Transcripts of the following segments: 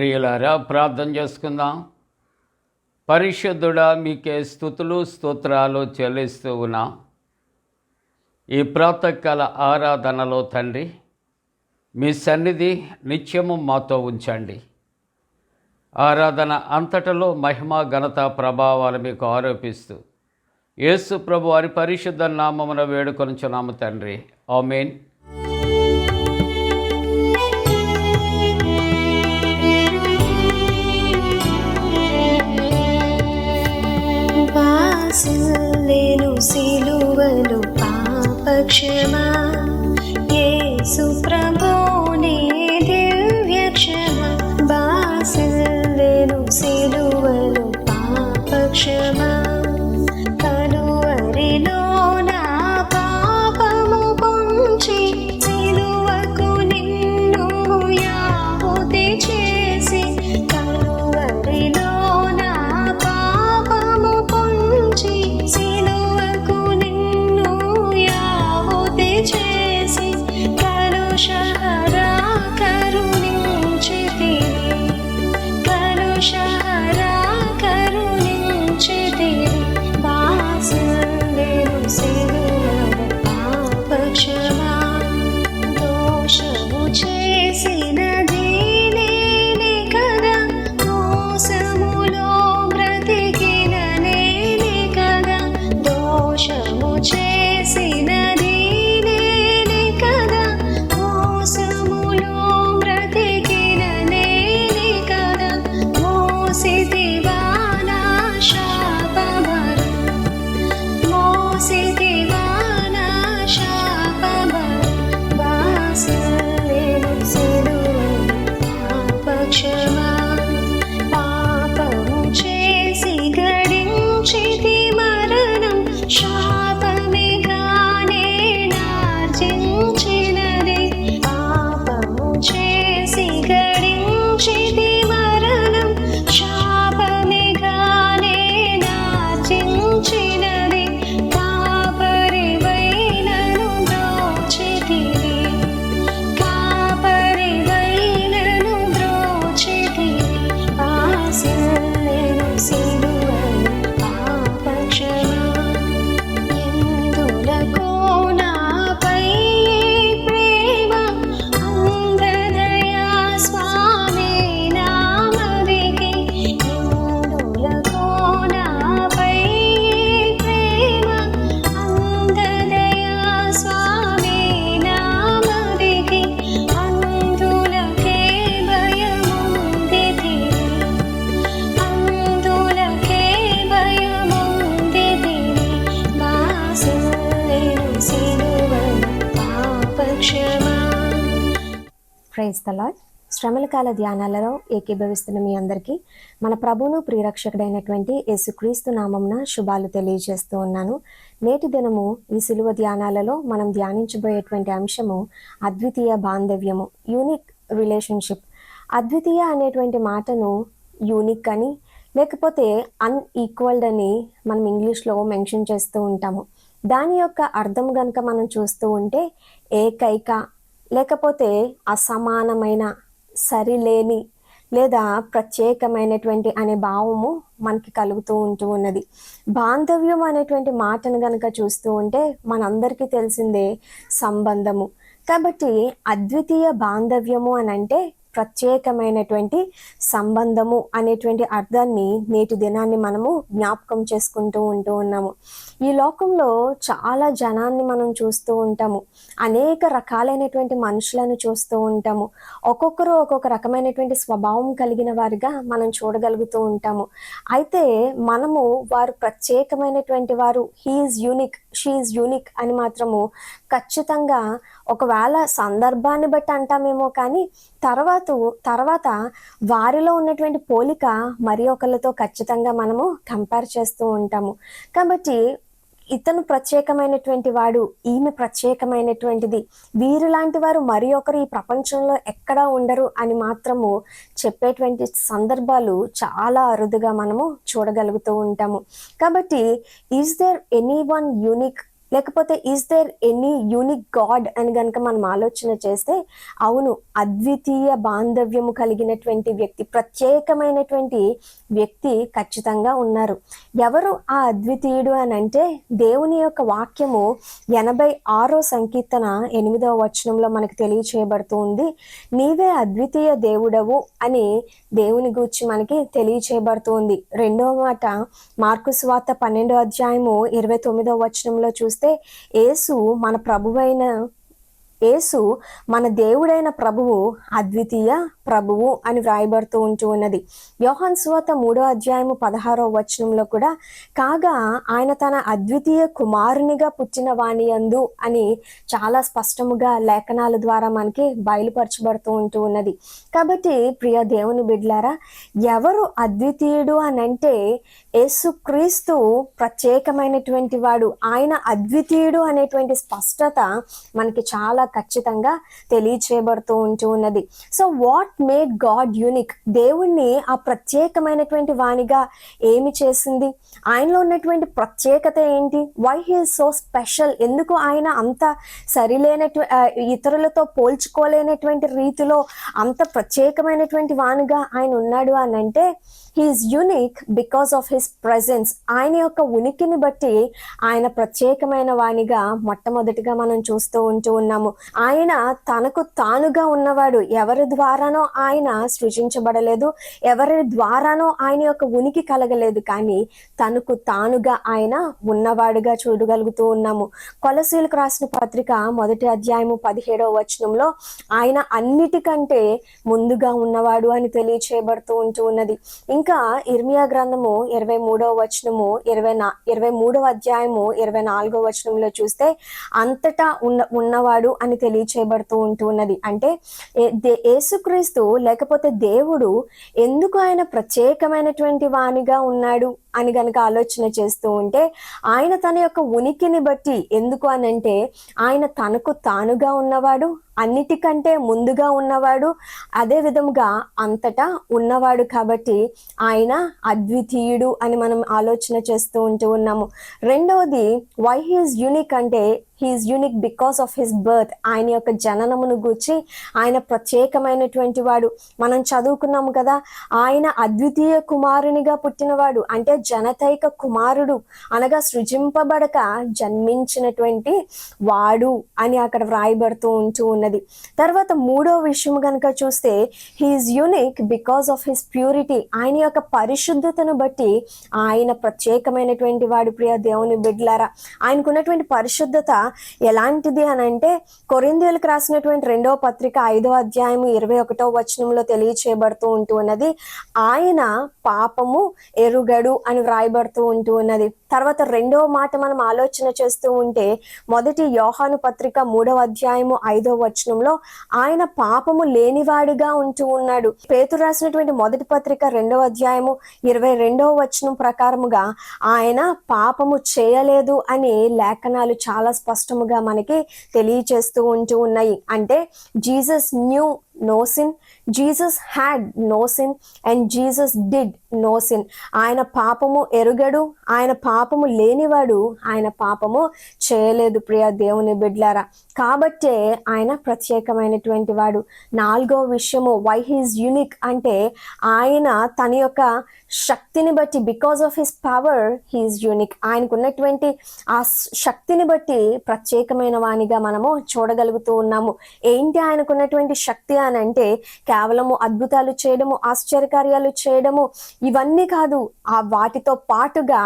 ప్రియులారా, ప్రార్థన చేసుకుందాం. పరిశుద్ధుడా, మీకే స్తుతులు స్తోత్రాలు చెల్లిస్తూ ఉన్నాం. ఈ ప్రాతకాల ఆరాధనలో తండ్రి, మీ సన్నిధి నిత్యము మాతో ఉంచండి. ఆరాధన అంతటలో మహిమ ఘనత ప్రభావాలు మీకు ఆరోపిస్తూ యేసు ప్రభు వారి పరిశుద్ధ నామమున వేడుకొనుచున్నాము తండ్రి. ఆమేన్. వాసిల్లేను సిలువలో పాపక్షమా, యేసు ప్రభుని దివ్య క్షమా. వాసిల్లేను సిలువలో పాపక్షమా, కలువరిలో నా పాపము పొంచి సిలువకు నిన్ను యాహుతి చేసి, కలువరిలో నా పాపము పొంచి సిలువకు నిన్ను యాహుతి చేసి, కలుషహరా కరుణించితివి, కలుషహరా కరుణించితివి. వాసిల్లేను సిలువలో పాపక్షమా, దోషము చేసినది నేనే కదా, మోసములో బ్రతికిన నేనే కదా, దోషము చేసినది నేనే కదా, మోసములో బ్రతికిన నేనే కదా. మోసితివా నా శాపభారం, మోసితివా నా శాపభారం. వాసిల్లేను సిలువలో పాపక్షమా, పాపము చేసి గడించితి మరణం, శాపమేగానే నార్జించినది. పాపము చేసి గడించితి మరణం, శాపమేగానే నార్జించినది. కాపరివై నన్ను బ్రోచితివి, కాపరివై నన్ను బ్రోచితివి. వాసిల్లేను సిలువలో పాపక్షమా, ఎందులకు నాపై ప్రేమ, అంధదయా స్వామి నామదికి. ఎందులకు నాపై ప్రేమ, అంధదయా స్వామి నామదికి. అందులకే భయముందితివి, అందులకే భయముందితివి. వాసిల్లేను సిలువలో పాపక్షమా. Praise the lord. శ్రమల కాల ధ్యానాలలో ఏకీభవిస్తున్న మీ అందరికీ మన ప్రభువును ప్రియరక్షకుడైనటువంటి యేసుక్రీస్తు నామమున శుభాలు తెలియజేస్తూ ఉన్నాను. నేటి దినము ఈ సిలువ ధ్యానాలలో మనం ధ్యానించబోయేటువంటి అంశము అద్వితీయ బాంధవ్యము, యూనిక్ రిలేషన్షిప్. అద్వితీయ అనేటువంటి మాటను యూనిక్ అని, లేకపోతే అన్ఈక్వల్డ్ అని మనం ఇంగ్లీష్లో మెన్షన్ చేస్తూ ఉంటాము. దాని యొక్క అర్థం కనుక మనం చూస్తూ ఉంటే ఏకైక, లేకపోతే అసమానమైన, సరిలేని, లేదా ప్రత్యేకమైనటువంటి అనే భావము మనకి కలుగుతూ ఉన్నది. బాంధవ్యం అనేటువంటి మాటను గనక చూస్తూ ఉంటే మనందరికీ తెలిసిందే సంబంధము. కాబట్టి అద్వితీయ బాంధవ్యము అని అంటే ప్రత్యేకమైనటువంటి సంబంధము అనేటువంటి అర్థాన్ని నేటి దినాన్ని మనము జ్ఞాపకం చేసుకుంటూ ఉన్నాము. ఈ లోకంలో చాలా జనాన్ని మనం చూస్తూ ఉంటాము, అనేక రకాలైనటువంటి మనుషులను చూస్తూ ఉంటాము. ఒక్కొక్కరు ఒక్కొక్క రకమైనటువంటి స్వభావం కలిగిన వారిగా మనం చూడగలుగుతూ ఉంటాము. అయితే మనము వారు ప్రత్యేకమైనటువంటి వారు, హీఈస్ యూనిక్, షీఈస్ యూనిక్ అని మాత్రము ఖచ్చితంగా ఒకవేళ సందర్భాన్ని బట్టి అంటామేమో కానీ తర్వాత వారిలో ఉన్నటువంటి పోలిక మరి ఒకరితో ఖచ్చితంగా మనము కంపేర్ చేస్తూ ఉంటాము. కాబట్టి ఇతను ప్రత్యేకమైనటువంటి వాడు, ఈమె ప్రత్యేకమైనటువంటిది, వీరిలాంటి వారు మరి ఒకరు ఈ ప్రపంచంలో ఎక్కడా ఉండరు అని మాత్రము చెప్పేటువంటి సందర్భాలు చాలా అరుదుగా మనము చూడగలుగుతూ ఉంటాము. కాబట్టి is there any one unique లేకపోతే is there any unique God అని కనుక మనం ఆలోచన చేస్తే, అవును, అద్వితీయ బాంధవ్యము కలిగినటువంటి వ్యక్తి, ప్రత్యేకమైనటువంటి వ్యక్తి ఖచ్చితంగా ఉన్నారు. ఎవరు ఆ అద్వితీయుడు అని అంటే, దేవుని యొక్క వాక్యము 86వ సంకీర్తన 8వ వచనంలో మనకు తెలియచేయబడుతూ ఉంది. నీవే అద్వితీయ దేవుడవు అని దేవుని గూర్చి మనకి తెలియచేయబడుతూ ఉంది. రెండవ మాట మార్కు సువార్త 12వ అధ్యాయము 29వ వచనంలో చూస్తే, యేసు మన దేవుడైన ప్రభువు అద్వితీయ ప్రభువు అని వ్రాయబడుతూ ఉన్నది. యోహాను సువార్త 3వ అధ్యాయము 16వ వచనంలో కూడా, కాగా ఆయన తన అద్వితీయ కుమారునిగా పుట్టిన వాని యందు అని చాలా స్పష్టముగా లేఖనాల ద్వారా మనకి బయలుపరచబడుతూ ఉన్నది. కాబట్టి ప్రియ దేవుని బిడ్డలారా, ఎవరు అద్వితీయుడు అని అంటే, యేసుక్రీస్తు ప్రత్యేకమైనటువంటి వాడు. ఆయన అద్వితీయుడు అనేటువంటి స్పష్టత మనకి చాలా ఖచ్చితంగా తెలియచేయబడుతూ ఉన్నది. So what made God unique? దేవుణ్ణి ఆ ప్రత్యేకమైనటువంటి వానిగా ఏమి చేసింది? ఆయనలో ఉన్నటువంటి ప్రత్యేకత ఏంటి? Why he is so special? ఎందుకు ఆయన అంత ఇతరులతో పోల్చుకోలేనటువంటి రీతిలో అంత ప్రత్యేకమైనటువంటి వానిగా ఆయన ఉన్నాడు అని అంటే, he is unique because of his presence. ఆయన యొక్క ఉనికిని బట్టి ఆయన ప్రత్యేకమైన వానిగా మొట్టమొదటిగా మనం చూస్తూ ఉన్నాము. ఆయన తనకు తానుగా ఉన్నవాడు. ఎవరి ద్వారానో ఆయన సృజించబడలేదు, ఎవరి ద్వారానో ఆయన యొక్క ఉనికి కలగలేదు, కానీ తనకు తానుగా ఆయన ఉన్నవాడుగా చూడగలుగుతూ ఉన్నాము. కొలసీలకు రాసిన పత్రిక 1వ అధ్యాయము 17వ వచనంలో ఆయన అన్నిటికంటే ముందుగా ఉన్నవాడు అని తెలియచేయబడుతూ ఉన్నది. ఇంకా ఇర్మియా గ్రంథము 23వ వచనము 23వ అధ్యాయము 24వ వచనంలో చూస్తే, అంతటా ఉన్నవాడు అని తెలియచేయబడుతూ ఉన్నది. అంటే యేసుక్రీస్తు లేకపోతే దేవుడు ఎందుకు ఆయన ప్రత్యేకమైనటువంటి వానిగా ఉన్నాడు అని గనక ఆలోచన చేస్తూ ఉంటే, ఆయన తన యొక్క ఉనికిని బట్టి, ఎందుకు అనంటే ఆయన తనకు తానుగా ఉన్నవాడు, అన్నిటికంటే ముందుగా ఉన్నవాడు, అదే విధముగా అంతటా ఉన్నవాడు. కాబట్టి ఆయన అద్వితీయుడు అని మనం ఆలోచన చేస్తూ ఉన్నాము. రెండవది, వై హీఈస్ యూనిక్ అంటే, he is unique because of his birth. ఆయన యొక్క జననమును గూర్చి ఆయన ప్రత్యేకమైనటువంటి వాడు. మనం చదువుకున్నాము కదా, ఆయన అద్వితీయ కుమారునిగా పుట్టినవాడు అంటే జనతైక కుమారుడు అనగా సృజింపబడక జన్మించినటువంటి వాడు అని అక్కడ వ్రాయబడుతూ ఉన్నది. తర్వాత మూడో విషయం కనుక చూస్తే, he is unique because of his purity. ఆయన యొక్క పరిశుద్ధతను బట్టి ఆయన ప్రత్యేకమైనటువంటి వాడు. ప్రియ దేవుని బిడ్డలారా, ఆయనకున్నటువంటి పరిశుద్ధత ఎలాంటిది అని అంటే, కొరింథీయులకు రాసినటువంటి 2వ పత్రిక 5వ అధ్యాయము 21వ వచనంలో తెలియచేయబడుతూ ఉన్నది, ఆయన పాపము ఎరుగడు అని వ్రాయబడుతూ ఉన్నది. తర్వాత రెండవ మాట మనం ఆలోచన చేస్తూ ఉంటే, మొదటి యోహాను పత్రిక 3వ అధ్యాయము 5వ వచనంలో ఆయన పాపము లేనివాడుగా ఉన్నాడు. పేతురు రాసినటువంటి మొదటి పత్రిక 2వ అధ్యాయము 22వ వచనం ప్రకారముగా ఆయన పాపము చేయలేదు అని లేఖనాలు చాలా స్పష్టముగా మనకి తెలియచేస్తూ ఉన్నాయి. అంటే Jesus new no sin, Jesus had no sin and Jesus did no sin. ఆయన పాపము ఎరుగడు, ఆయన పాపము లేనివాడు, ఆయన పాపము చేయలేదు. ప్రియ దేవుని బిడ్డలారా, కాబట్టే ఆయన ప్రత్యేకమైనటువంటి వాడు. నాలుగో విషయము, వై హీఈస్ యూనిక్ అంటే, ఆయన తన యొక్క శక్తిని బట్టి, because of his power he is unique. ఆయనకు ఉన్నటువంటి ఆ శక్తిని బట్టి ప్రత్యేకమైన వానిగా మనము చూడగలుగుతూ ఉన్నాము. ఏంటి ఆయనకున్నటువంటి శక్తి అని అంటే, కేవలము అద్భుతాలు చేయడము, ఆశ్చర్యకార్యాలు చేయడము ఇవన్నీ కాదు, ఆ వాటితో పాటుగా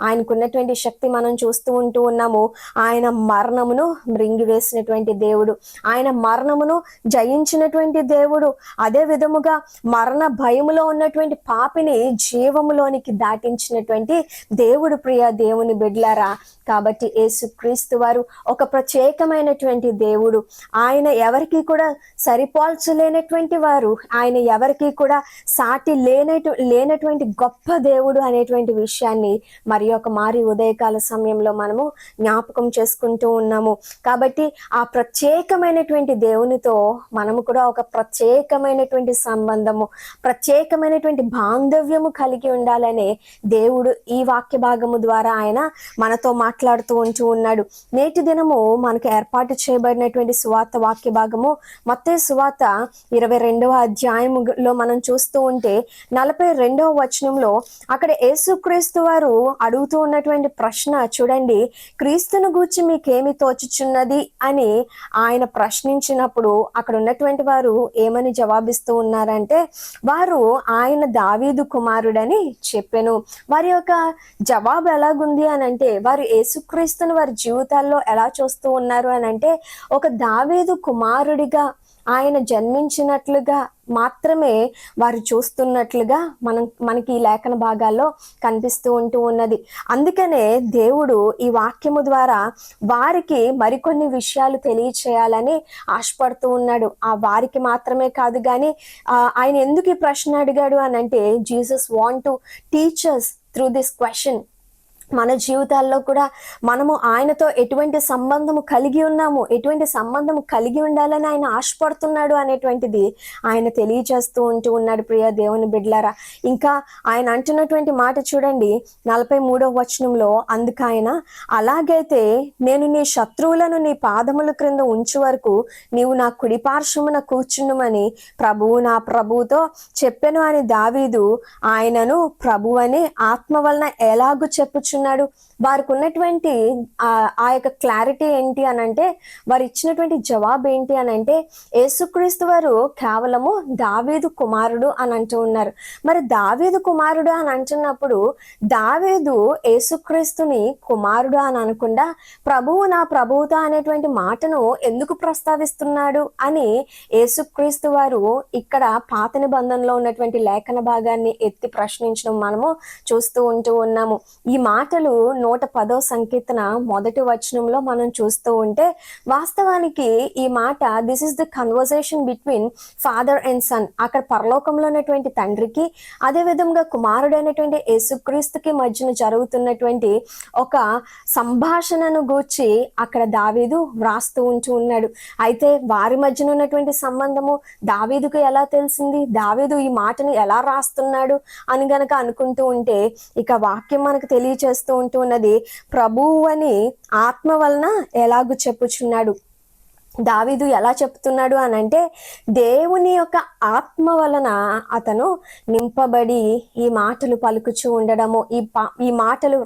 ఆయనకున్నటువంటి శక్తి మనం చూస్తూ ఉన్నాము. ఆయన మరణమును మృంగివేసినటువంటి దేవుడు, ఆయన మరణమును జయించినటువంటి దేవుడు, అదే విధముగా మరణ భయములో ఉన్నటువంటి పాపిని జీవములోనికి దాటించినటువంటి దేవుడు. ప్రియ దేవుని బిడ్డలారా, కాబట్టి యేసుక్రీస్తు వారు ఒక ప్రత్యేకమైనటువంటి దేవుడు. ఆయన ఎవరికి కూడా సరిపోల్చలేనటువంటి వారు, ఆయన ఎవరికి కూడా సాటి లేనటువంటి ఉన్నటువంటి గొప్ప దేవుడు అనేటువంటి విషయాన్ని మరి ఒక మారి ఉదయకాల సమయంలో మనము జ్ఞాపకం చేసుకుంటూ ఉన్నాము. కాబట్టి ఆ ప్రత్యేకమైనటువంటి దేవునితో మనము కూడా ఒక ప్రత్యేకమైనటువంటి సంబంధము, ప్రత్యేకమైనటువంటి బాంధవ్యము కలిగి ఉండాలనే దేవుడు ఈ వాక్య భాగము ద్వారా ఆయన మనతో మాట్లాడుతూ ఉన్నాడు. నేటి దినము మనకు ఏర్పాటు చేయబడినటువంటి సువార్త వాక్య భాగము మత్తయి సువార్త 22వ అధ్యాయములో మనం చూస్తూ ఉంటే 42వ వచనంలో అక్కడ యేసుక్రీస్తు వారు అడుగుతూ ఉన్నటువంటి ప్రశ్న చూడండి. క్రీస్తును గూర్చి మీకేమి తోచుచున్నది అని ఆయన ప్రశ్నించినప్పుడు అక్కడ ఉన్నటువంటి వారు ఏమని జవాబిస్తూ ఉన్నారంటే, వారు ఆయన దావీదు కుమారుడని చెప్పెను. వారి యొక్క జవాబు ఎలాగుంది అని అంటే, వారు యేసుక్రీస్తును వారి జీవితాల్లో ఎలా చూస్తూ ఉన్నారు అని అంటే, ఒక దావీదు కుమారుడిగా ఆయన జన్మించినట్లుగా మాత్రమే వారు చూస్తున్నట్లుగా మనకి ఈ లేఖన భాగాల్లో కనిపిస్తూ ఉన్నది. అందుకనే దేవుడు ఈ వాక్యము ద్వారా వారికి మరికొన్ని విషయాలు తెలియచేయాలని ఆశపడుతూ ఉన్నాడు. ఆ వారికి మాత్రమే కాదు కానీ ఆయన ఎందుకు ఈ ప్రశ్న అడిగాడు అని అంటే, Jesus want to teach us through this question. మన జీవితాల్లో కూడా మనము ఆయనతో ఎటువంటి సంబంధము కలిగి ఉన్నాము, ఎటువంటి సంబంధము కలిగి ఉండాలని ఆయన ఆశపడుతున్నాడు అనేటువంటిది ఆయన తెలియజేస్తూ ఉన్నాడు. ప్రియ దేవుని బిడ్డలారా, ఇంకా ఆయన అంటున్నటువంటి మాట చూడండి 43వ వచనంలో, అందుకు ఆయన, అలాగైతే నేను నీ శత్రువులను నీ పాదముల క్రింద ఉంచు వరకు నీవు నా కుడి పార్శ్వమున కూర్చుండుమని ప్రభువు నా ప్రభువుతో చెప్పెను అని దావీదు ఆయనను ప్రభు అని ఆత్మ వలన ఎలాగూ చెప్పుచున్నాడు. వారికి ఉన్నటువంటి ఆ యొక్క క్లారిటీ ఏంటి అని అంటే, వారు ఇచ్చినటువంటి జవాబు ఏంటి అని అంటే, యేసుక్రీస్తు వారు కేవలము దావీదు కుమారుడు అని అంటూ ఉన్నారు. మరి దావీదు కుమారుడు అని అంటున్నప్పుడు దావీదు యేసుక్రీస్తుని కుమారుడు అని అనకుండా ప్రభువు నా ప్రభువుతో అనేటువంటి మాటను ఎందుకు ప్రస్తావిస్తున్నాడు అని యేసుక్రీస్తు వారు ఇక్కడ పాత నిబంధనలో ఉన్నటువంటి లేఖన భాగాన్ని ఎత్తి ప్రశ్నించడం మనము చూస్తూ ఉన్నాము. ఈ మాటలు 110వ సంకీర్తన 1వ వచనంలో మనం చూస్తూ ఉంటే, వాస్తవానికి ఈ మాట this is the conversation between father and son. అక్కడ పరలోకంలో ఉన్నటువంటి తండ్రికి అదే విధంగా కుమారుడైనటువంటి యేసుక్రీస్తుకి మధ్యన జరుగుతున్నటువంటి ఒక సంభాషణను గూర్చి అక్కడ దావీదు వ్రాస్తూ ఉన్నాడు. అయితే వారి మధ్యన ఉన్నటువంటి సంబంధము దావీదుకు ఎలా తెలిసింది, దావీదు ఈ మాటను ఎలా రాస్తున్నాడు అని గనక అనుకుంటూ ఉంటే, ఇక వాక్యం మనకు తెలియచేస్తూ ఉన్నది, ప్రభువు అని ఆత్మ వలన ఎలాగూ చెప్పుచున్నాడు. దావీదు ఎలా చెప్తున్నాడు అని అంటే, దేవుని యొక్క ఆత్మ వలన అతను నింపబడి ఈ మాటలు పలుకుచూ ఉండడము, ఈ మాటలు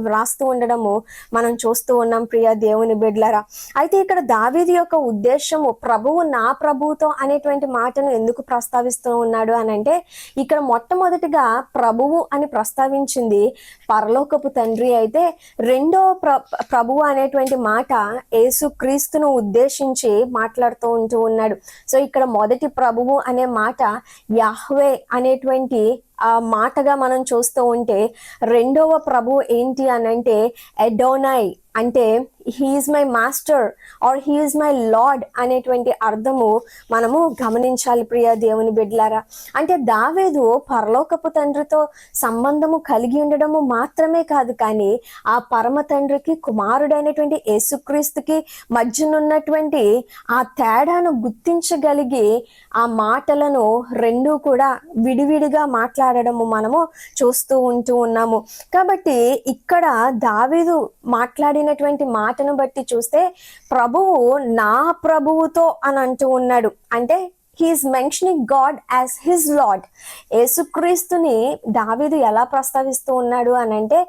వ్రాస్తూ ఉండడము మనం చూస్తూ ఉన్నాం. ప్రియ దేవుని బిడ్డలారా, అయితే ఇక్కడ దావీదు యొక్క ఉద్దేశము ప్రభువు నా ప్రభువుతో అనేటువంటి మాటను ఎందుకు ప్రస్తావిస్తూ ఉన్నాడు అని అంటే, ఇక్కడ మొట్టమొదటిగా ప్రభువు అని ప్రస్తావించింది పరలోకపు తండ్రి అయితే, రెండో ప్రభువు అనేటువంటి మాట యేసుక్రీస్తును ఉద్దేశించి మాట్లాడుతూ ఉన్నాడు. సో ఇక్కడ మొదటి ప్రభువు అనే మాట యాహ్వే అనేటువంటి ఆ మాటగా మనం చూస్తూ ఉంటే, రెండవ ప్రభువు ఏంటి అని అంటే ఎడోనై, అంటే he is my master or he is my lord అనేటువంటి అర్థము మనము గమనించాలి. ప్రియ దేవుని బిడ్డలారా, అంటే దావీదు పరలోకపు తండ్రితో సంబంధము కలిగి ఉండడము మాత్రమే కాదు, కానీ ఆ పరమ తండ్రికి కుమారుడైనటువంటి యేసుక్రీస్తుకి మధ్యనున్నటువంటి ఆ తేడాను గుర్తించగలిగి ఆ మాటలను రెండూ కూడా విడివిడిగా మాట్లాడడము మనము చూస్తూ ఉన్నాము. కాబట్టి ఇక్కడ దావీదు మాట్లాడినటువంటి మాటను బట్టి చూస్తే ప్రభువు నా ప్రభువుతో అని అంటూ ఉన్నాడు. అంటే he is mentioning God as his lord. యేసుక్రీస్తుని దావీదు ఎలా ప్రస్తావిస్తూ ఉన్నాడు అని అంటే,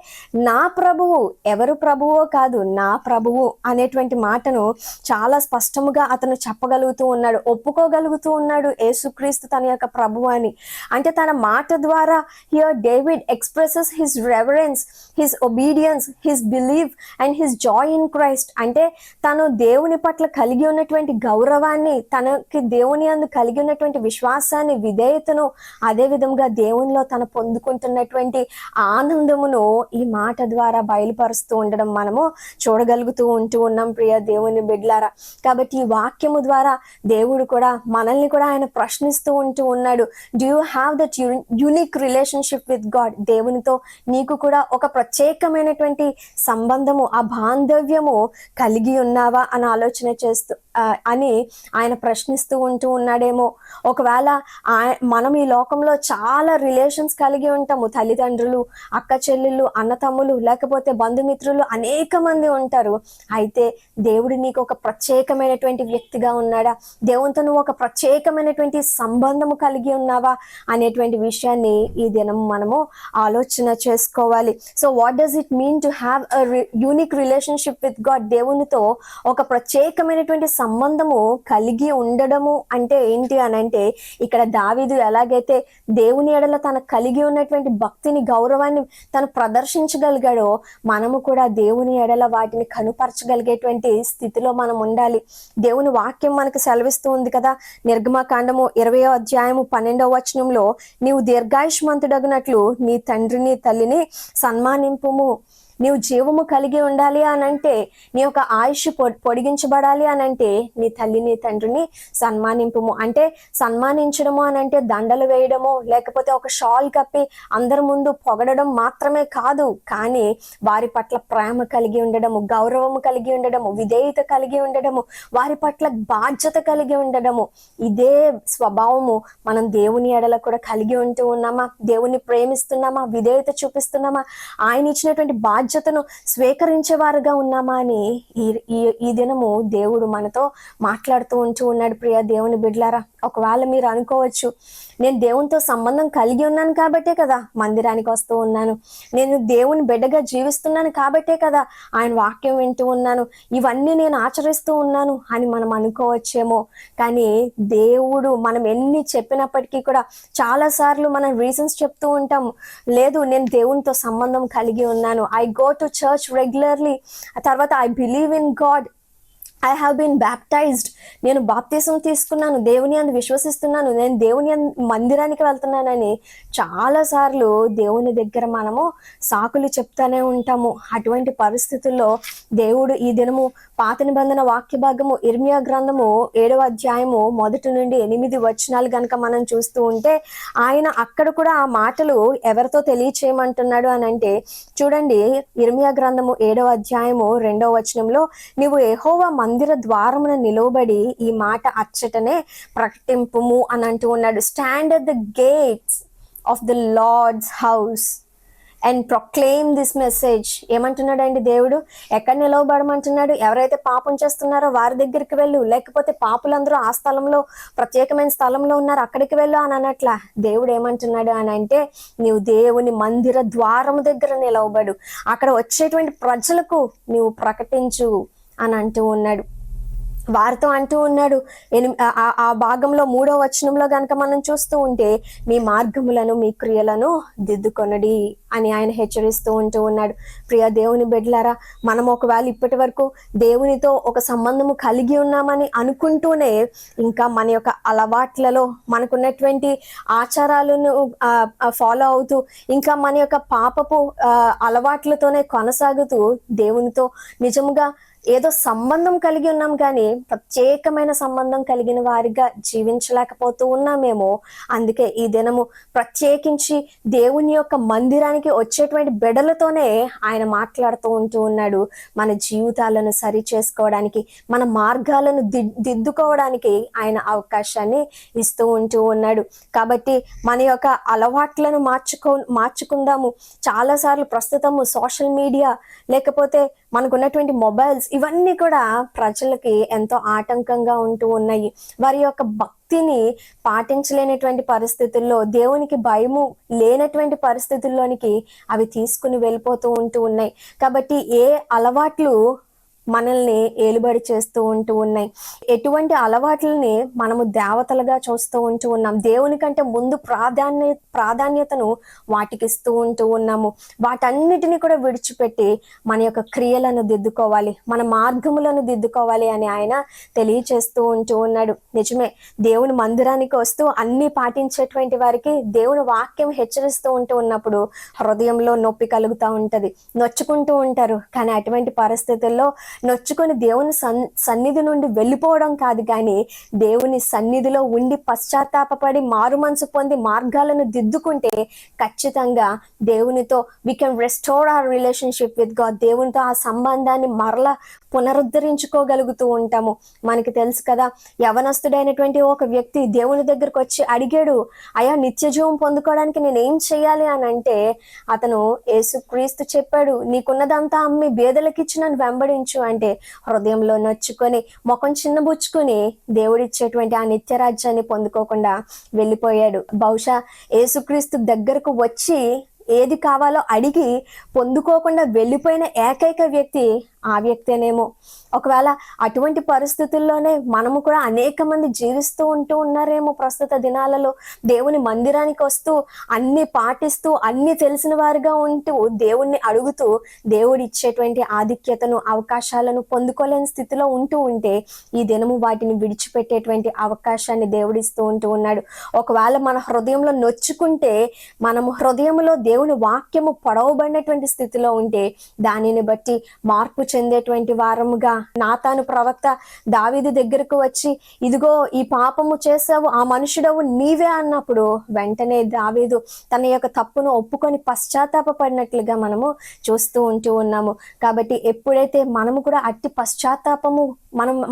నా ప్రభువు, ఎవరు ప్రభువో కాదు, నా ప్రభువు అనేటువంటి మాటను చాలా స్పష్టముగా అతను చెప్పగలుగుతూ ఉన్నాడు, ఒప్పుకోగలుగుతూ ఉన్నాడు యేసుక్రీస్తు తన యొక్క ప్రభువు అని. అంటే తన మాట ద్వారా here David expresses his reverence, his obedience, his believe and his Joy in Christ. అంటే తను దేవుని పట్ల కలిగి ఉన్నటువంటి గౌరవాన్ని, తనకి దేవుని అందు కలిగి ఉన్నటువంటి విశ్వాసాన్ని, విధేయతను, అదే విధంగా దేవునిలో తను పొందుకుంటున్నటువంటి ఆనందమును ఈ మాట ద్వారా బయలుపరుస్తూ ఉండడం మనము చూడగలుగుతూ ఉన్నాం ప్రియ దేవుని బిడ్డలారా. కాబట్టి ఈ వాక్యము ద్వారా దేవుడు కూడా మనల్ని కూడా ఆయన ప్రశ్నిస్తూ ఉన్నాడు. Do you have that unique relationship with God? దేవునితో నీకు కూడా ఒక ప్రత్యేకమైనటువంటి సంబంధము, ఆ బాంధవ్యము కలిగి ఉన్నావా అని ఆలోచన చేస్తూ అని ఆయన ప్రశ్నిస్తూ ఉన్నాడేమో. ఒకవేళ మనం ఈ లోకంలో చాలా రిలేషన్స్ కలిగి ఉంటాము. తల్లిదండ్రులు, అక్క చెల్లెళ్ళు, అన్నతమ్ములు, లేకపోతే బంధుమిత్రులు అనేక మంది ఉంటారు. అయితే దేవుడు నీకు ఒక ప్రత్యేకమైనటువంటి వ్యక్తిగా ఉన్నాడా? దేవునితో నువ్వు ఒక ప్రత్యేకమైనటువంటి సంబంధము కలిగి ఉన్నావా అనేటువంటి విషయాన్ని ఈ దినం మనము ఆలోచన చేసుకోవాలి. So what does it mean to have a unique relationship with God? దేవునితో ఒక ప్రత్యేకమైనటువంటి సంబంధము కలిగి ఉండడము అంటే ఏంటి అని అంటే, ఇక్కడ దావీదు ఎలాగైతే దేవుని ఎడల తను కలిగి ఉన్నటువంటి భక్తిని, గౌరవాన్ని తను ప్రదర్శించగలిగాడో మనము కూడా దేవుని ఎడల వాటిని కనుపరచగలిగేటువంటి స్థితిలో మనం ఉండాలి. దేవుని వాక్యం మనకు సెలవిస్తూ ఉంది కదా, నిర్గమకాండము 20వ అధ్యాయము 12వ వచనంలో, నీవు దీర్ఘాయుష్మంతుడగినట్లు నీ తండ్రిని తల్లిని సన్మానింపుము. నీవు జీవము కలిగి ఉండాలి అనంటే, నీ యొక్క ఆయుష్ పొడిగించబడాలి అనంటే నీ తల్లిని తండ్రిని సన్మానింపుము. అంటే సన్మానించడము అనంటే దండలు వేయడము, లేకపోతే ఒక షాల్ కప్పి అందరి ముందు పొగడడం మాత్రమే కాదు, కానీ వారి పట్ల ప్రేమ కలిగి ఉండడము, గౌరవము కలిగి ఉండడము, విధేయత కలిగి ఉండడము, వారి పట్ల బాధ్యత కలిగి ఉండడము. ఇదే స్వభావము మనం దేవుని ఎడల కూడా కలిగి ఉన్నామా? దేవుని ప్రేమిస్తున్నామా? విధేయత చూపిస్తున్నామా? ఆయన ఇచ్చినటువంటి బాధ్యతను స్వీకరించేవారుగా ఉన్నామా అని ఈ దినము దేవుడు మనతో మాట్లాడుతూ ఉన్నాడు. ప్రియ దేవుని బిడ్డలారా, ఒకవేళ మీరు అనుకోవచ్చు, నేను దేవునితో సంబంధం కలిగి ఉన్నాను కాబట్టే కదా మందిరానికి వస్తూ ఉన్నాను, నేను దేవుని బిడ్డగా జీవిస్తున్నాను కాబట్టే కదా ఆయన వాక్యం వింటూ ఉన్నాను, ఇవన్నీ నేను ఆచరిస్తూ ఉన్నాను అని మనం అనుకోవచ్చేమో. కానీ దేవుడు మనం ఎన్ని చెప్పినప్పటికీ కూడా చాలాసార్లు మనం రీజన్స్ చెప్తూ ఉంటాము. లేదు, నేను దేవునితో సంబంధం కలిగి ఉన్నాను, I go to church regularly, తర్వాత I believe in God, I have been baptized, నేను బాప్తిసం తీసుకున్నాను, దేవుని అందు విశ్వసిస్తున్నాను, నేను దేవుని మందిరానికి వెళ్తున్నానని చాలాసార్లు దేవుని దగ్గర మనము సాకులు చెప్తానే ఉంటాము. అటువంటి పరిస్థితుల్లో దేవుడు ఈ దినము పాత నిబంధన వాక్య భాగము ఇర్మియా గ్రంథము 7వ అధ్యాయము 1 నుండి 8 వచనాలు కనుక మనం చూస్తూ ఉంటే, ఆయన అక్కడ కూడా ఆ మాటలు ఎవరితో తెలియచేయమంటున్నాడు అని అంటే, చూడండి, ఇర్మియా గ్రంథము 7వ అధ్యాయము 2వ వచనంలో, నీవు యెహోవా మందిర ద్వారమున నిలవబడి ఈ మాట అచ్చటనే ప్రకటింపుము అని అంటూ ఉన్నాడు. Stand at the gates of the Lord's house and proclaim this message. ఏమంటున్నాడండి దేవుడు? ఎక్కడ నిలవబడమంటున్నాడు? ఎవరైతే పాపం చేస్తున్నారో వారి దగ్గరికి వెళ్ళు, లేకపోతే పాపులందరూ ఆ స్థలంలో, ప్రత్యేకమైన స్థలంలో ఉన్నారు, అక్కడికి వెళ్ళు అని అనట్లా. దేవుడు ఏమంటున్నాడు అని అంటే, నీవు దేవుని మందిర ద్వారము దగ్గర నిలవబడు, అక్కడ వచ్చేటువంటి ప్రజలకు నీవు ప్రకటించు అని అంటూ ఉన్నాడు. వారితో అంటూ ఉన్నాడు. ఆ భాగంలో 3వ వచనంలో కనుక మనం చూస్తూ ఉంటే, మీ మార్గములను మీ క్రియలను దిద్దుకొనడి అని ఆయన హెచ్చరిస్తూ ఉన్నాడు. ప్రియ దేవుని బిడ్డలారా, మనం ఒకవేళ ఇప్పటి వరకు దేవునితో ఒక సంబంధము కలిగి ఉన్నామని అనుకుంటూనే ఇంకా మన యొక్క అలవాట్లలో మనకున్నటువంటి ఆచారాలను ఫాలో అవుతూ, ఇంకా మన యొక్క పాపపు అలవాట్లతోనే కొనసాగుతూ దేవునితో నిజముగా ఏదో సంబంధం కలిగి ఉన్నాం కానీ ప్రత్యేకమైన సంబంధం కలిగిన వారిగా జీవించలేకపోతూ ఉన్నామేమో. అందుకే ఈ దినము ప్రత్యేకించి దేవుని యొక్క మందిరానికి వచ్చేటువంటి బిడ్డలతోనే ఆయన మాట్లాడుతూ ఉన్నాడు. మన జీవితాలను సరి చేసుకోవడానికి, మన మార్గాలను దిద్దుకోవడానికి ఆయన అవకాశాన్ని ఇస్తూ ఉన్నాడు. కాబట్టి మన యొక్క అలవాట్లను మార్చుకుందాము. చాలాసార్లు ప్రస్తుతము సోషల్ మీడియా, లేకపోతే మనకున్నటువంటి మొబైల్స్, ఇవన్నీ కూడా ప్రజలకి ఎంతో ఆటంకంగా ఉంటూ ఉన్నాయి. వారి యొక్క భక్తిని పాటించలేనటువంటి పరిస్థితుల్లో, దేవునికి భయము లేనటువంటి పరిస్థితుల్లోనికి అవి తీసుకుని వెళ్ళిపోతూ ఉన్నాయి. కాబట్టి ఏ అలవాట్లు మనల్ని ఏలుబడి చేస్తూ ఉన్నాయి. ఎటువంటి అలవాట్లని మనము దేవతలుగా చూస్తూ ఉన్నాం. దేవుని కంటే ముందు ప్రాధాన్యతను వాటికి ఇస్తూ ఉన్నాము. వాటన్నిటిని కూడా విడిచిపెట్టి మన యొక్క క్రియలను దిద్దుకోవాలి, మన మార్గములను దిద్దుకోవాలి అని ఆయన తెలియచేస్తూ ఉన్నాడు. నిజమే, దేవుని మందిరానికి వస్తూ అన్ని పాటించేటువంటి వారికి దేవుని వాక్యం హెచ్చరిస్తూ ఉన్నప్పుడు హృదయంలో నొప్పి కలుగుతూ ఉంటది, నొచ్చుకుంటూ ఉంటారు. కానీ అటువంటి పరిస్థితుల్లో నొచ్చుకొని దేవుని సన్నిధి నుండి వెళ్ళిపోవడం కాదు, కానీ దేవుని సన్నిధిలో ఉండి పశ్చాత్తాపడి మారు మనసు పొంది మార్గాలను దిద్దుకుంటే ఖచ్చితంగా దేవునితో we can restore our relationship with God. దేవునితో ఆ సంబంధాన్ని మరలా పునరుద్ధరించుకోగలుగుతూ ఉంటాము. మనకి తెలుసు కదా, యవనస్తుడైనటువంటి ఒక వ్యక్తి దేవుని దగ్గరకు వచ్చి అడిగాడు, అయ్యా నిత్య జీవం పొందుకోవడానికి నేను ఏం చేయాలి అని అంటే అతను యేసుక్రీస్తు చెప్పాడు, నీకున్నదంతా అమ్మి బేదలకు ఇచ్చి నన్ను వెంబడించు అంటే హృదయంలో నొచ్చుకొని ముఖం చిన్నబుచ్చుకొని దేవుడిచ్చేటువంటి ఆ నిత్య రాజ్యాన్ని పొందుకోకుండా వెళ్ళిపోయాడు. బహుశా యేసుక్రీస్తు దగ్గరకు వచ్చి ఏది కావాలో అడిగి పొందుకోకుండా వెళ్ళిపోయిన ఏకైక వ్యక్తి ఆ వ్యక్తేనేమో. ఒకవేళ అటువంటి పరిస్థితుల్లోనే మనము కూడా అనేక మంది జీవిస్తూ ఉన్నారేమో ప్రస్తుత దినాలలో. దేవుని మందిరానికి వస్తూ అన్ని పాటిస్తూ అన్ని తెలిసిన వారిగా ఉంటూ దేవుణ్ణి అడుగుతూ దేవుడు ఇచ్చేటువంటి ఆధిక్యతను అవకాశాలను పొందుకోలేని స్థితిలో ఉంటే ఈ దినము వాటిని విడిచిపెట్టేటువంటి అవకాశాన్ని దేవుడిస్తూ ఉన్నాడు. ఒకవేళ మన హృదయంలో నొచ్చుకుంటే, మనము హృదయంలో దేవుని వాక్యము పొడవబడినటువంటి స్థితిలో ఉంటే దానిని బట్టి మార్పు చెందేటువంటి వారముగా నాతాను ప్రవక్త దావీదు దగ్గరకు వచ్చి, ఇదిగో ఈ పాపము చేసావు, ఆ మనుషుడవు నీవే అన్నప్పుడు వెంటనే దావీదు తన యొక్క తప్పును ఒప్పుకొని పశ్చాత్తాపడినట్లుగా మనము చూస్తూ ఉన్నాము. కాబట్టి ఎప్పుడైతే మనము కూడా అట్టి పశ్చాత్తాపము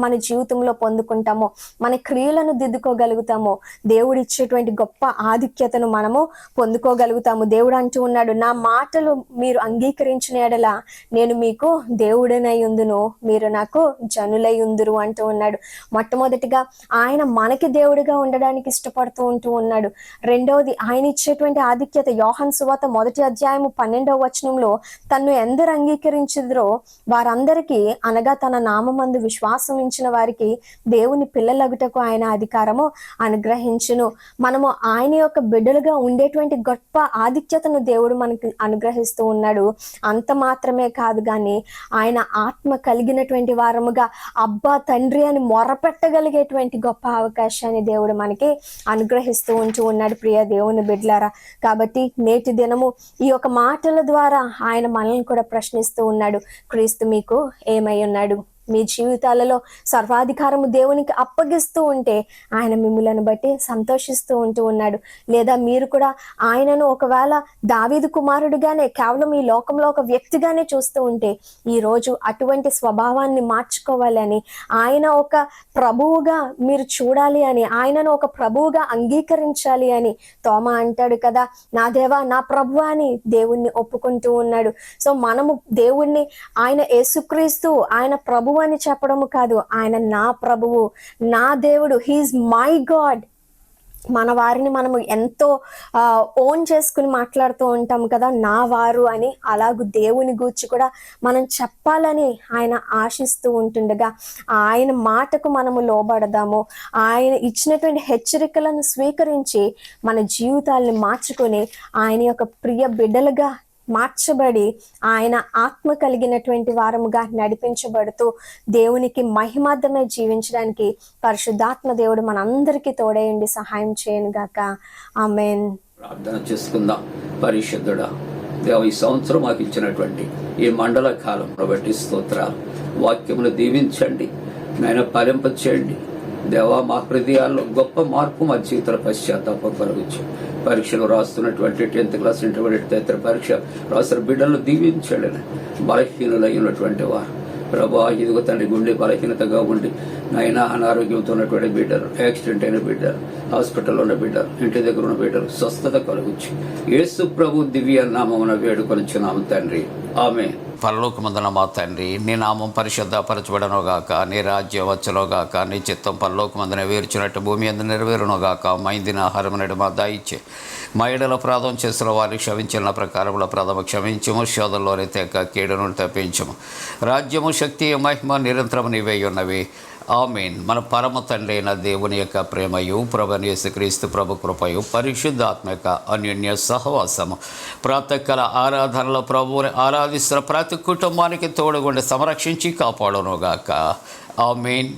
మన జీవితంలో పొందుకుంటామో, మన క్రియలను దిద్దుకోగలుగుతామో, దేవుడు ఇచ్చేటువంటి గొప్ప ఆధిక్యతను మనము పొందుకోగలుగుతాము. దేవుడు అంటూ ఉన్నాడు, నా మాటలు మీరు అంగీకరించిన ఎడల నేను మీకు దేవుడనై ఉందును, మీరు నాకు జనులై ఉందురు అంటూ ఉన్నాడు. మొట్టమొదటిగా ఆయన మనకి దేవుడిగా ఉండడానికి ఇష్టపడుతూ ఉన్నాడు. రెండవది, ఆయన ఇచ్చేటువంటి ఆధిక్యత యోహాను సువార్త 1వ అధ్యాయము 12వ వచనంలో, తన్ను ఎందరు అంగీకరించుదురో వారందరికీ, అనగా తన నామమందు విశ్వాసం ఉంచిన వారికి దేవుని పిల్లలగుటకు ఆయన అధికారము అనుగ్రహించును. మనము ఆయన యొక్క బిడ్డలుగా ఉండేటువంటి గొప్ప ఆధిక్యతను దేవుడు మనకి అనుగ్రహిస్తూ ఉన్నాడు. అంత మాత్రమే కాదు, కానీ ఆయన ఆత్మ కలిగినటువంటి వారముగా అబ్బా తండ్రి అని మొరపెట్టగలిగేటువంటి గొప్ప అవకాశాన్ని దేవుడు మనకి అనుగ్రహిస్తూ ఉన్నాడు. ప్రియ దేవుని బిడ్డలారా, కాబట్టి నేటి దినము ఈ యొక్క మాటల ద్వారా ఆయన మనల్ని కూడా ప్రశ్నిస్తూ ఉన్నాడు, క్రీస్తు మీకు ఏమై ఉన్నాడు? మీ జీవితాలలో సర్వాధికారము దేవునికి అప్పగిస్తూ ఉంటే ఆయన మిమ్ములను బట్టి సంతోషిస్తూ ఉన్నాడు. లేదా మీరు కూడా ఆయనను ఒకవేళ దావీదు కుమారుడిగానే కేవలం ఈ లోకంలో ఒక వ్యక్తిగానే చూస్తూ ఉంటే, ఈరోజు అటువంటి స్వభావాన్ని మార్చుకోవాలని, ఆయన ఒక ప్రభువుగా మీరు చూడాలి అని, ఆయనను ఒక ప్రభువుగా అంగీకరించాలి అని తోమా అంటాడు కదా, నా దేవా నా ప్రభువా అని దేవుణ్ణి ఒప్పుకుంటూ ఉన్నాడు. సో మనము దేవుణ్ణి, ఆయన యేసుక్రీస్తు ఆయన ప్రభువు అని చెప్పడము కాదు, ఆయన నా ప్రభువు, నా దేవుడు, హీఈస్ మై గాడ్. మన వారిని మనము ఎంతో ఓన్ చేసుకుని మాట్లాడుతూ ఉంటాం కదా, నా వారు అని. అలాగూ దేవుని గూర్చి కూడా మనం చెప్పాలని ఆయన ఆశిస్తూ ఉంటుండగా ఆయన మాటకు మనము లోబడదాము. ఆయన ఇచ్చినటువంటి హెచ్చరికలను స్వీకరించి మన జీవితాలను మార్చుకొని ఆయన యొక్క ప్రియ బిడ్డలుగా మార్చబడి ఆయన ఆత్మ కలిగినటువంటి వారముగా నడిపించబడుతూ దేవునికి మహిమార్థమే జీవించడానికి పరిశుద్ధాత్మ దేవుడు మనందరికీ తోడేయండి సహాయం చేయను గాక. ఆమేన్. ప్రార్థన చేసుకుందాం. పరిశుద్ధుడా దేవ, ఈ సంవత్సరం మాకు ఇచ్చినటువంటి ఈ మండల కాలం బట్టి స్తోత్రాలు. వాక్యమును దీవించండి నాయన, ఫలింప చేయండి దేవా. మా హృదయాల్లో గొప్ప మార్పు మా జీవితంలో పశ్చాత్తాపం కలుగుచ్చు. పరీక్షలు రాస్తున్నటువంటి 10th క్లాస్ ఇంటర్మీడియట్ తదితర పరీక్ష రాస్తున్న బిడ్డలను దీవించండి. బలహీనులైనటువంటి వారు ప్రభా, ఇదిగో తండ్రి గుండె బలహీనతగా ఉండి నాయన అనారోగ్యంతో ఉన్నటువంటి బిడ్డలు, యాక్సిడెంట్ అయిన బిడ్డలు, హాస్పిటల్లో ఉన్న బిడ్డలు, ఇంటి దగ్గర ఉన్న బిడ్డలు స్వస్థత కలుగుచ్చు. యేసు ప్రభు దివ్య నామమున వేడుకొనిచున్నాము తండ్రి. ఆమె. పరలోకమందున మా తండ్రి, నీ నామం పరిశుద్ధపరచబడనుగాక, నీ రాజ్యం వచ్చునుగాక, నీ చిత్తం పరలోకమందున వేర్చినట్టు భూమి అందు నెరవేరునుగాక. మా ఇందిన ఆహారం నేడు మా దయచే, మా ఏడల అపరాధం చేసిన వారిని క్షమించిన ప్రకారముల అపరాధము క్షమించము, శోధంలోని తెక్క కీడును తప్పించము. రాజ్యము, శక్తి, మహిమ నిరంతరము నీవే ఉన్నవి. ఆమేన్. మన పరమ తండ్రి అయిన దేవుని యొక్క ప్రేమయు, ప్రభువైన యేసుక్రీస్తు ప్రభు కృపయు, పరిశుద్ధాత్మ యొక్క అన్యోన్య సహవాసము, ప్రాతకాల ఆరాధనలో ప్రభువుని ఆరాధిస్తున్న ప్రతి కుటుంబానికి తోడుగుండి సంరక్షించి కాపాడునుగాక. ఆమేన్.